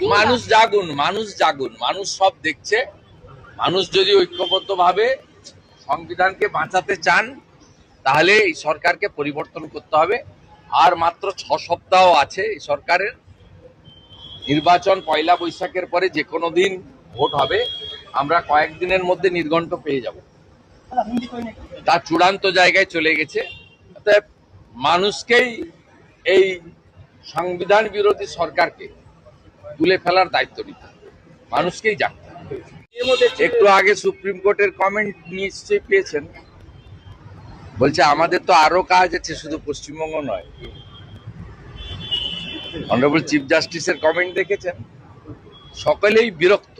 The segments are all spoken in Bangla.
মানুষ জাগুন, মানুষ জাগুন, মানুষ সব দেখছে। মানুষ যদি ঐক্যবদ্ধভাবে সংবিধানকে বাঁচাতে চান তাহলে এই সরকারকে পরিবর্তন করতে হবে। আর মাত্র 6 সপ্তাহ আছে এই সরকারের। নির্বাচন পয়লা বৈশাখের পরে যে কোনো দিন ভোট হবে। আমরা কয়েকদিনের মধ্যে নির্ঘণ্ট পেয়ে যাব, তার চূড়ান্ত জায়গায় চলে গেছে। অতএব মানুষকেই এই সংবিধান বিরোধী সরকারকে তুলে ফেলার দায়িত্ব নিতে হবে, মানুষকেই জানতে হবে। একটু আগে সুপ্রিম কোর্টের কমেন্ট নিশ্চয়ই পেয়েছেন, বলছে আমাদের তো আরো কাজ আছে, শুধু পশ্চিমবঙ্গ নয়। অনারেবল চিফ জাস্টিসের কমেন্ট দেখেছেন? সকলেই বিরক্ত,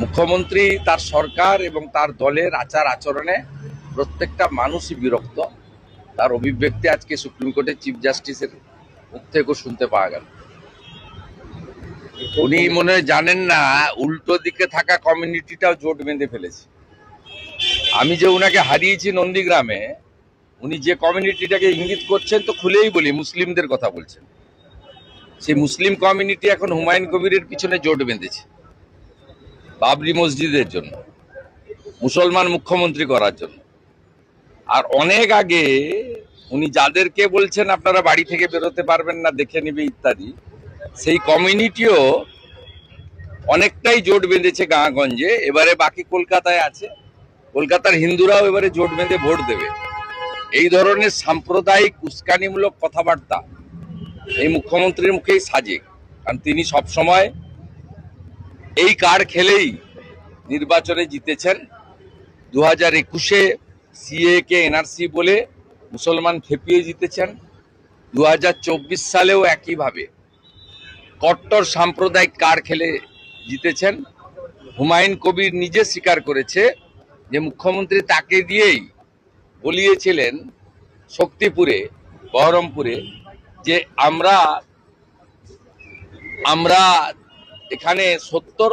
মুখ্যমন্ত্রী, তার সরকার এবং তার দলের আচার আচরণে প্রত্যেকটা মানুষই বিরক্ত। তার অভিব্যক্তি আজকে সুপ্রিম কোর্টের চিফ জাস্টিসের মুখ থেকেও শুনতে পাওয়া গেল। উনি মনে হয় জানেন না, উল্টো দিকে থাকা কমিউনিটিটাও জোট বেঁধে ফেলেছে। আমি যে উনাকে হারিয়েছি নন্দীগ্রামে, উনি যে কমিউনিটিটাকে ইঙ্গিত করছেন, তো খুলেই বলি মুসলিমদের কথা বলছেন। সেই মুসলিম কমিউনিটি এখন হুমায়ুন কবিরের পিছনে জোট বেঁধেছে বাবরি মসজিদের জন্য, মুসলমান মুখ্যমন্ত্রী করার জন্য। আর অনেক আগে উনি যাদেরকে বলছেন আপনারা বাড়ি থেকে বেরোতে পারবেন না, দেখে নিবে ইত্যাদি, সেই কমিউনিটিও অনেকটাই জোট বেঁধেছে গাঁগঞ্জে। এবারে বাকি কলকাতায় আছে, কলকাতার হিন্দুরাও এবারে জোট বেঁধে ভোট দেবে। এই ধরনের সাম্প্রদায়িক উস্কানিমূলক কথাবার্তা এই মুখ্যমন্ত্রীর মুখেই সাজে, কারণ তিনি সব সময় এই কার্ড খেলেই নির্বাচনে জিতেছেন। 2021-এ সিএ কে এনআরসি বলে মুসলমান খেপিয়ে জিতেছেন। 2024 সালেও একইভাবে কট্টর সাম্প্রদায়িক কার্ড খেলে জিতেছেন। হুমায়ুন কবির নিজে স্বীকার করেছে যে মুখ্যমন্ত্রী তাকে দিয়েই বলিয়েছিলেন শক্তিপুরে, বহরমপুরে, যে আমরা এখানে 70,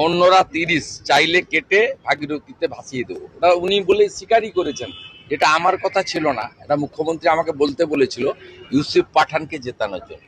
অন্যরা 30, চাইলে কেটে ভাগীরথীতে ভাসিয়ে দেবো। ওটা উনি বলে স্বীকারই করেছেন। এটা আমার কথা ছিল না, এটা মুখ্যমন্ত্রী আমাকে বলতে বলেছিল ইউসুফ পাঠানকে জেতানোর জন্য।